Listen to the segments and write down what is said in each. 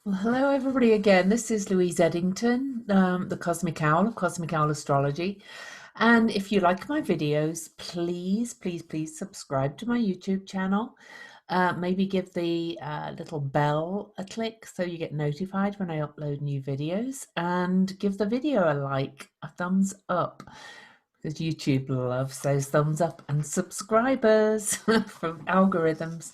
Well, hello everybody again. This is Louise Eddington, the Cosmic Owl of Cosmic Owl Astrology. And if you like my videos, please subscribe to my YouTube channel. Maybe give the little bell a click so you get notified when I upload new videos. And give the video a like, a thumbs up, because YouTube loves those thumbs up and subscribers from algorithms.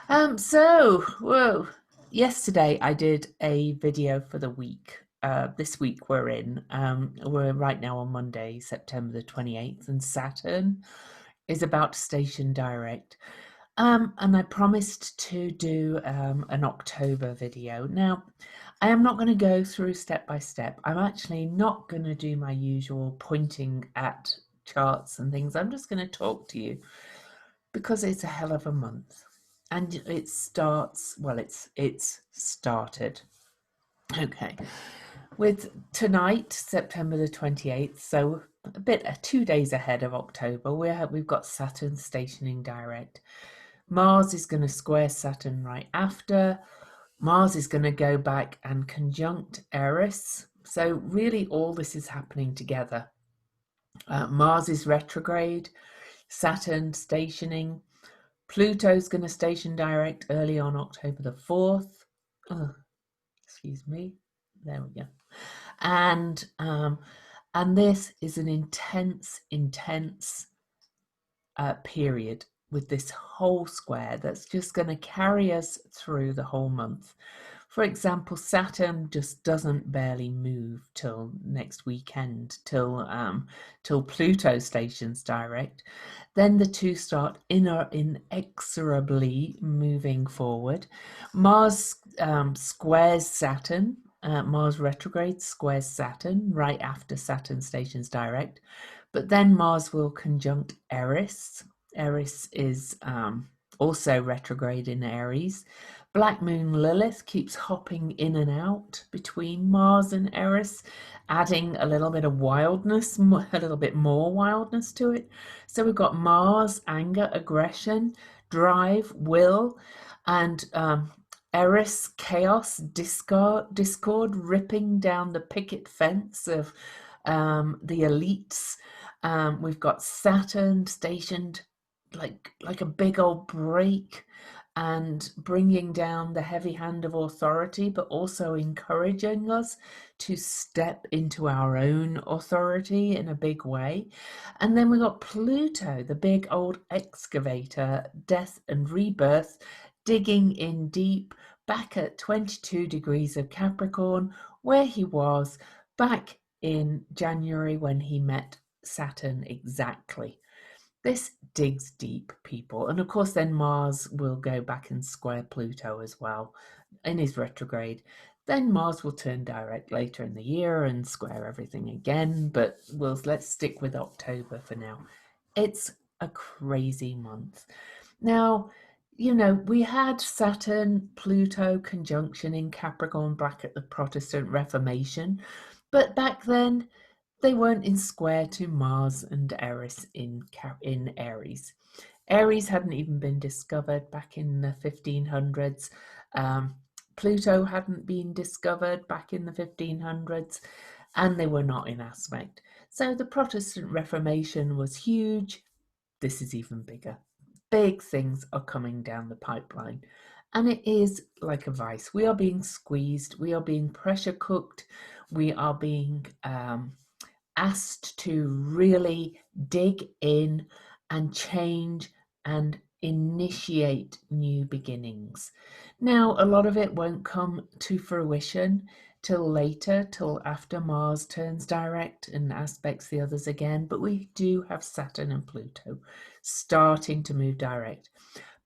Whoa. Yesterday I did a video for the week. This week we're right now on Monday, September the 28th, and Saturn is about to station direct. And I promised to do an October video. Now, I am not going to go through step by step. I'm actually not going to do my usual pointing at charts and things. I'm just going to talk to you because it's a hell of a month. And it starts, well, it's started. Okay. With tonight, September the 28th, so a bit 2 days ahead of October, we've got Saturn stationing direct. Mars is going to square Saturn right after. Mars is going to go back and conjunct Eris. So really all this is happening together. Mars is retrograde, Saturn stationing. Pluto's going to station direct early on October the 4th. Oh, excuse me. There we go. And this is an intense period with this whole square that's just going to carry us through the whole month. For example, Saturn just doesn't barely move till next weekend, till Pluto stations direct. Then the two start inexorably moving forward. Mars squares Saturn. Mars retrograde squares Saturn right after Saturn stations direct. But then Mars will conjunct Eris. Eris is also retrograde in Aries. Black Moon Lilith keeps hopping in and out between Mars and Eris, adding a little bit of wildness, a little bit more wildness to it. So we've got Mars, anger, aggression, drive, will, and Eris, chaos, discord, ripping down the picket fence of the elites. We've got Saturn stationed like a big old brake and bringing down the heavy hand of authority, but also encouraging us to step into our own authority in a big way. And then we got Pluto, the big old excavator, death and rebirth, digging in deep, back at 22 degrees of Capricorn, where he was back in January when he met Saturn exactly. This digs deep, people. And of course, then Mars will go back and square Pluto as well in his retrograde. Then Mars will turn direct later in the year and square everything again. But let's stick with October for now. It's a crazy month. Now, we had Saturn, Pluto conjunction in Capricorn back at the Protestant Reformation. But back then, they weren't in square to Mars and Eris in Aries. Aries hadn't even been discovered back in the 1500s. Pluto hadn't been discovered back in the 1500s, and they were not in aspect. So the Protestant Reformation was huge. This is even bigger. Big things are coming down the pipeline. And it is like a vice. We are being squeezed. We are being pressure cooked. We are being asked to really dig in and change and initiate new beginnings. Now, a lot of it won't come to fruition till later, till after Mars turns direct and aspects the others again, but we do have Saturn and Pluto starting to move direct.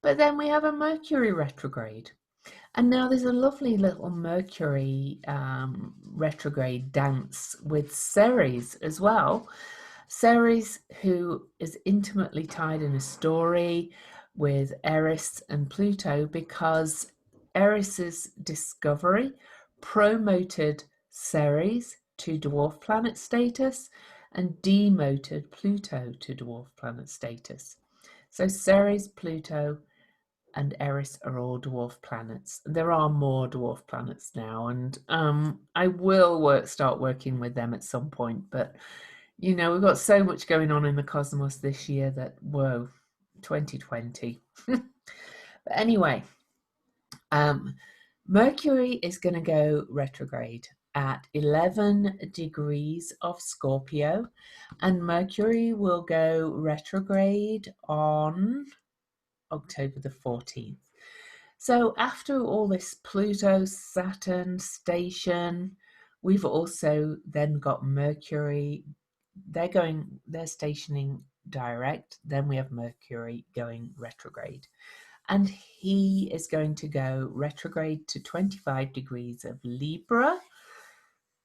But then we have a Mercury retrograde. And now there's a lovely little Mercury retrograde dance with Ceres as well. Ceres, who is intimately tied in a story with Eris and Pluto, because Eris's discovery promoted Ceres to dwarf planet status and demoted Pluto to dwarf planet status. So Ceres, Pluto, and Eris are all dwarf planets. There are more dwarf planets now, and I will start working with them at some point, but we've got so much going on in the cosmos this year that, whoa, 2020. But anyway, Mercury is going to go retrograde at 11 degrees of Scorpio, and Mercury will go retrograde on October the 14th. So after all this Pluto-Saturn station, we've also then got Mercury. They're stationing direct. Then we have Mercury going retrograde. And he is going to go retrograde to 25 degrees of Libra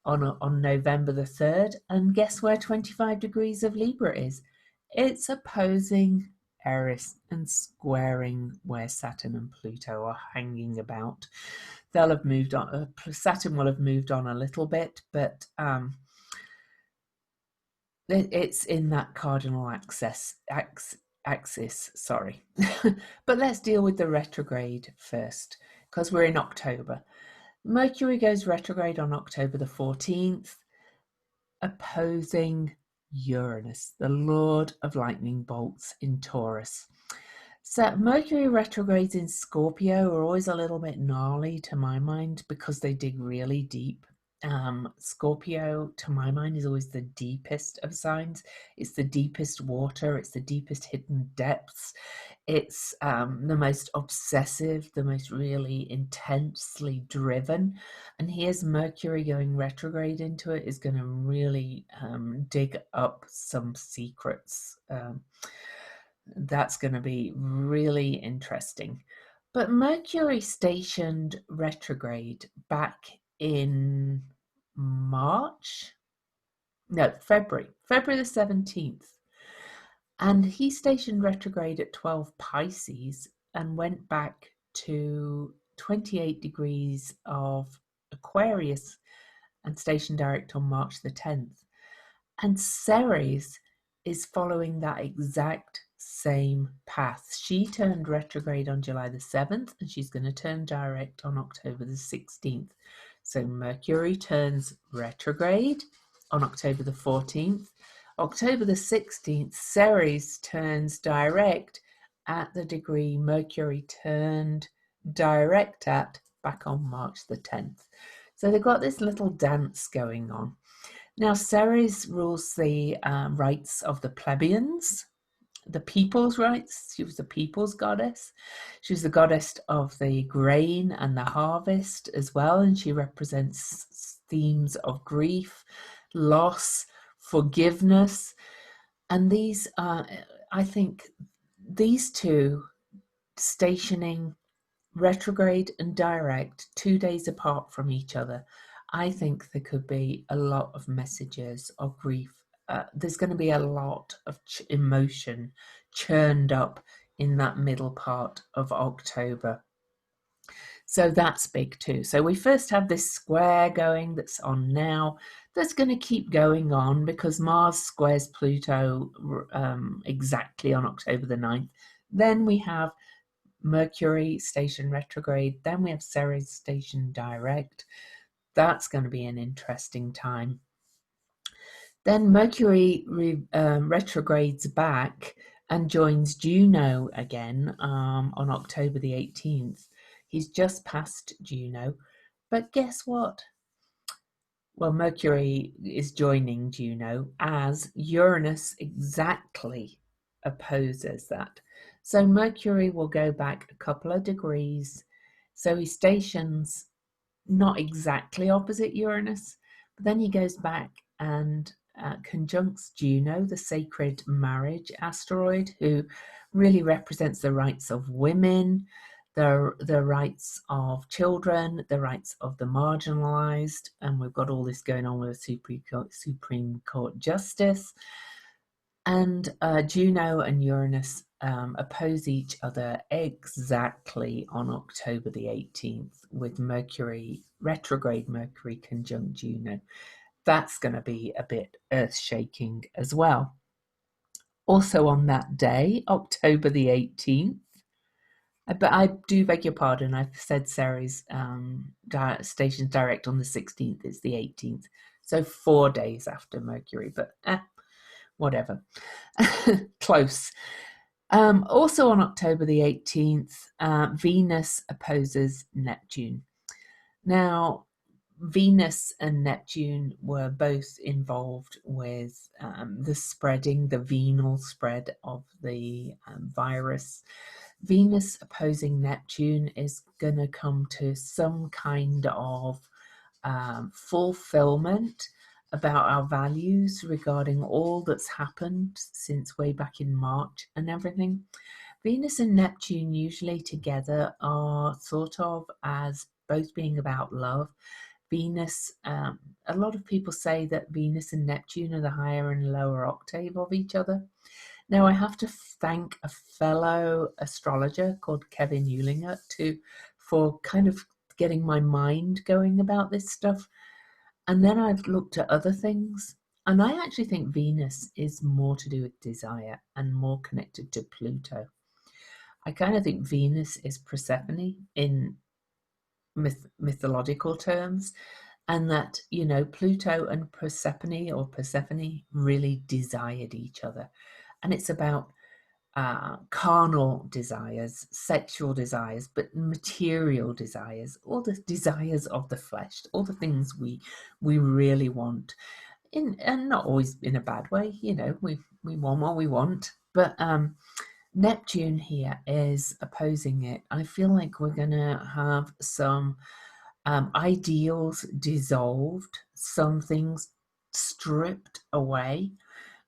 on November the 3rd. And guess where 25 degrees of Libra is? It's opposing Eris and squaring where Saturn and Pluto are hanging about. They'll have moved on. Saturn will have moved on a little bit, but it's in that cardinal axis. Sorry. But let's deal with the retrograde first, because we're in October. Mercury goes retrograde on October the 14th, opposing Uranus, the Lord of lightning bolts in Taurus. So Mercury retrogrades in Scorpio are always a little bit gnarly to my mind because they dig really deep. Scorpio, to my mind, is always the deepest of signs. It's the deepest water. It's the deepest hidden depths. It's the most obsessive, the most really intensely driven. And here's Mercury going retrograde into it is going to really dig up some secrets. That's going to be really interesting. But Mercury stationed retrograde back in February the 17th. And he stationed retrograde at 12 Pisces and went back to 28 degrees of Aquarius and stationed direct on March the 10th. And Ceres is following that exact same path. She turned retrograde on July the 7th, and she's going to turn direct on October the 16th. So Mercury turns retrograde on October the 14th. October the 16th, Ceres turns direct at the degree Mercury turned direct at back on March the 10th. So they've got this little dance going on. Now, Ceres rules the rights of the plebeians, the people's rights. She was the people's goddess. She was the goddess of the grain and the harvest as well, and she represents themes of grief, loss, forgiveness. And these are, I think, these two stationing retrograde and direct 2 days apart from each other, I think there could be a lot of messages of grief. There's going to be a lot of emotion churned up in that middle part of October. So that's big too. So we first have this square going that's on now. That's going to keep going on because Mars squares Pluto exactly on October the 9th. Then we have Mercury station retrograde. Then we have Ceres station direct. That's going to be an interesting time. Then Mercury retrogrades back and joins Juno again on October the 18th. He's just past Juno. But guess what? Well, Mercury is joining Juno as Uranus exactly opposes that. So Mercury will go back a couple of degrees. So he stations not exactly opposite Uranus, but then he goes back and conjuncts Juno, the sacred marriage asteroid, who really represents the rights of women, the rights of children, the rights of the marginalized, and we've got all this going on with the Supreme Court justice. And Juno and Uranus oppose each other exactly on October the 18th with Mercury, retrograde Mercury conjunct Juno. That's going to be a bit earth-shaking as well. Also on that day, October the 18th, But I do beg your pardon. I've said Ceres stations direct on the 16th. It's the 18th. So 4 days after Mercury, but whatever. Close. Also on October the 18th, Venus opposes Neptune. Now, Venus and Neptune were both involved with the venal spread of the virus. Venus opposing Neptune is going to come to some kind of fulfillment about our values regarding all that's happened since way back in March and everything. Venus and Neptune usually together are thought of as both being about love. Venus, a lot of people say that Venus and Neptune are the higher and lower octave of each other. Now, I have to thank a fellow astrologer called Kevin Eulinger for kind of getting my mind going about this stuff. And then I've looked at other things. And I actually think Venus is more to do with desire and more connected to Pluto. I kind of think Venus is Persephone in mythological terms, and that, Pluto and Persephone really desired each other. And it's about carnal desires, sexual desires, but material desires, all the desires of the flesh, all the things we really want, and not always in a bad way. We want what we want, but Neptune here is opposing it. I feel like we're going to have some ideals dissolved, some things stripped away.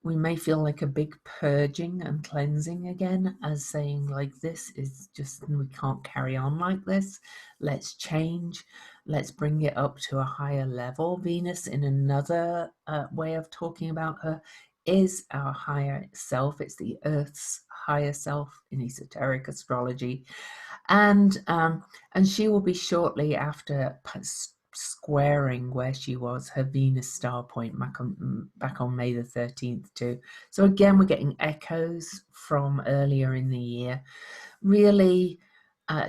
We may feel like a big purging and cleansing again, as saying like, this is just, we can't carry on like this. Let's change. Let's bring it up to a higher level. Venus, in another way of talking about her, is our higher self. It's the Earth's higher self in esoteric astrology. And she will be shortly after squaring where she was, her Venus star point back on May the 13th too. So again, we're getting echoes from earlier in the year, really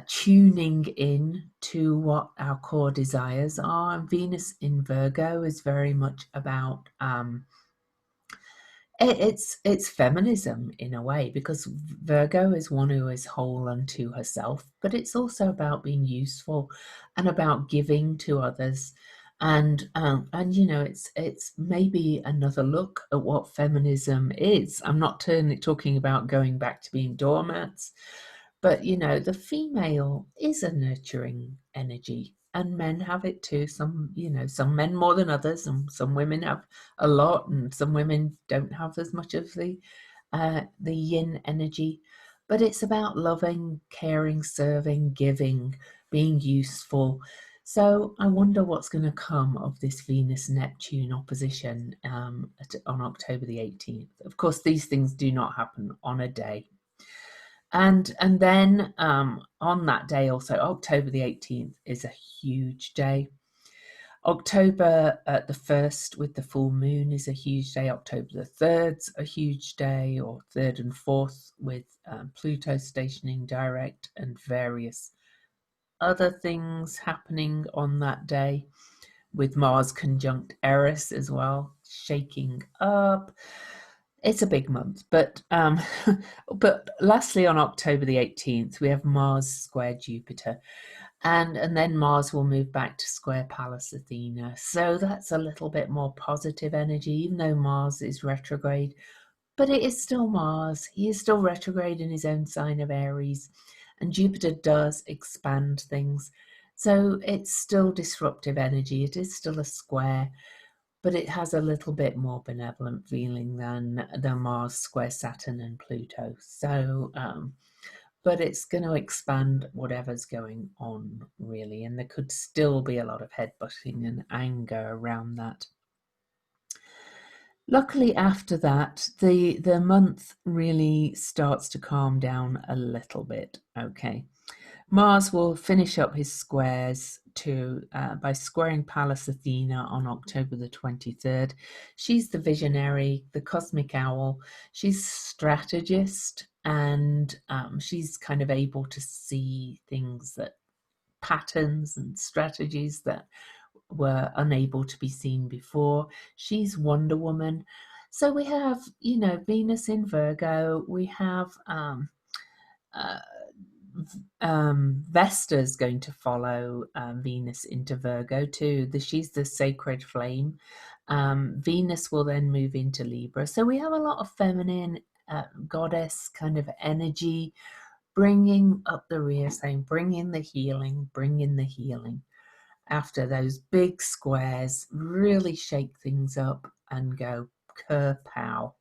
tuning in to what our core desires are. And Venus in Virgo is very much about it's feminism in a way, because Virgo is one who is whole unto herself, but it's also about being useful and about giving to others. And it's maybe another look at what feminism is. I'm not talking about going back to being doormats, but the female is a nurturing energy, and men have it too. Some men more than others, and some women have a lot, and some women don't have as much of the yin energy. But it's about loving, caring, serving, giving, being useful. So I wonder what's going to come of this Venus-Neptune opposition on October the 18th. Of course, these things do not happen on a day. And then on that day also, October the 18th is a huge day. October the 1st with the full moon is a huge day. October the 3rd's a huge day, or 3rd and 4th with Pluto stationing direct and various other things happening on that day, with Mars conjunct Eris as well, shaking up. It's a big month, but lastly, on October the 18th, we have Mars square Jupiter, and then Mars will move back to square Pallas Athena. So that's a little bit more positive energy, even though Mars is retrograde, but it is still Mars. He is still retrograde in his own sign of Aries, and Jupiter does expand things. So it's still disruptive energy. It is still a square, but it has a little bit more benevolent feeling than the Mars square Saturn and Pluto. So, but it's going to expand whatever's going on, really, and there could still be a lot of headbutting and anger around that. Luckily, after that, the month really starts to calm down a little bit. Okay. Mars will finish up his squares by squaring Pallas Athena on October the 23rd. She's the visionary, the cosmic owl. She's strategist, and she's kind of able to see things, that patterns and strategies that were unable to be seen before. She's Wonder Woman. So we have, you know, Venus in Virgo. We have uh, Vesta's going to follow Venus into Virgo too. She's the sacred flame. Venus will then move into Libra. So we have a lot of feminine goddess kind of energy, bringing up the rear, saying, bring in the healing, bring in the healing. After those big squares, really shake things up and go kerpow.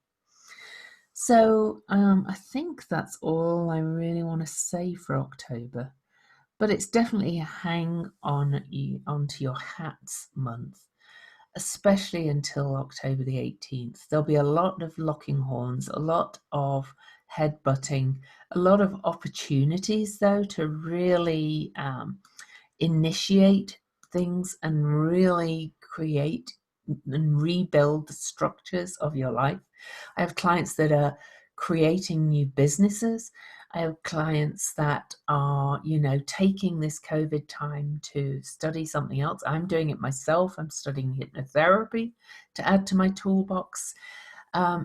So I think that's all I really want to say for October. But it's definitely a hang on onto your hats month, especially until October the 18th. There'll be a lot of locking horns, a lot of headbutting, a lot of opportunities, though, to really initiate things and really create and rebuild the structures of your life. I have clients that are creating new businesses. I have clients that are, you know, taking this COVID time to study something else. I'm doing it myself. I'm studying hypnotherapy to add to my toolbox.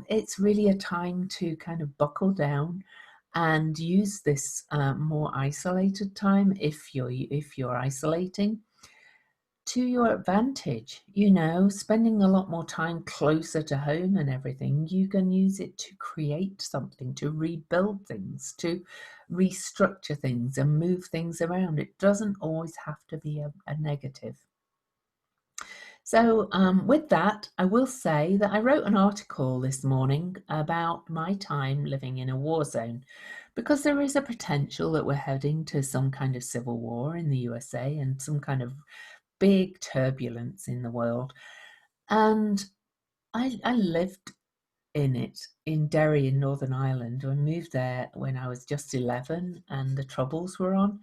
It's really a time to kind of buckle down and use this more isolated time, if you're isolating, to your advantage. You know, spending a lot more time closer to home and everything, you can use it to create something, to rebuild things, to restructure things and move things around. It doesn't always have to be a negative. So with that, I will say that I wrote an article this morning about my time living in a war zone, because there is a potential that we're heading to some kind of civil war in the USA and some kind of big turbulence in the world. And I lived in it in Derry in Northern Ireland. I moved there when I was just 11 and the Troubles were on.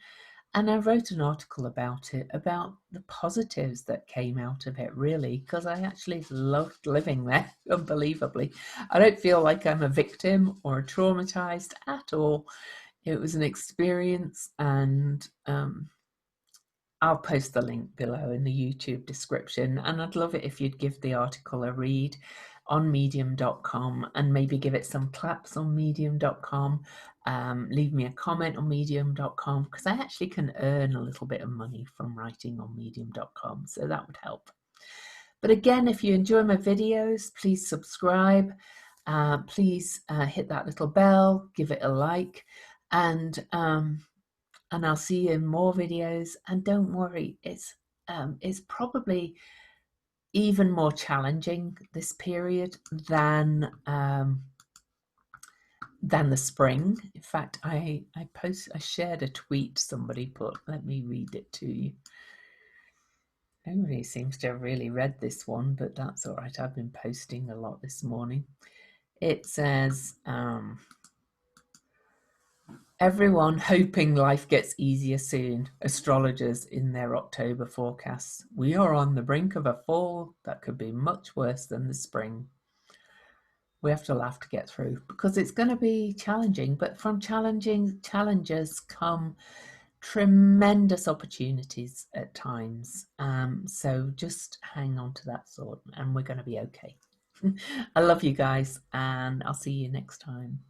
And I wrote an article about it, about the positives that came out of it, really, because I actually loved living there, unbelievably. I don't feel like I'm a victim or traumatized at all. It was an experience, and I'll post the link below in the YouTube description. And I'd love it if you'd give the article a read on medium.com and maybe give it some claps on medium.com. Leave me a comment on medium.com, because I actually can earn a little bit of money from writing on medium.com, so that would help. But again, if you enjoy my videos, please subscribe. Please hit that little bell, give it a like, and I'll see you in more videos. And don't worry, it's probably even more challenging this period than the spring. In fact, I shared a tweet somebody put. Let me read it to you. Nobody seems to have really read this one, but that's all right. I've been posting a lot this morning. It says, everyone hoping life gets easier soon. Astrologers in their October forecasts. We are on the brink of a fall that could be much worse than the spring. We have to laugh to get through, because it's going to be challenging, but from challenges come tremendous opportunities at times. So just hang on to that thought and we're going to be okay. I love you guys, and I'll see you next time.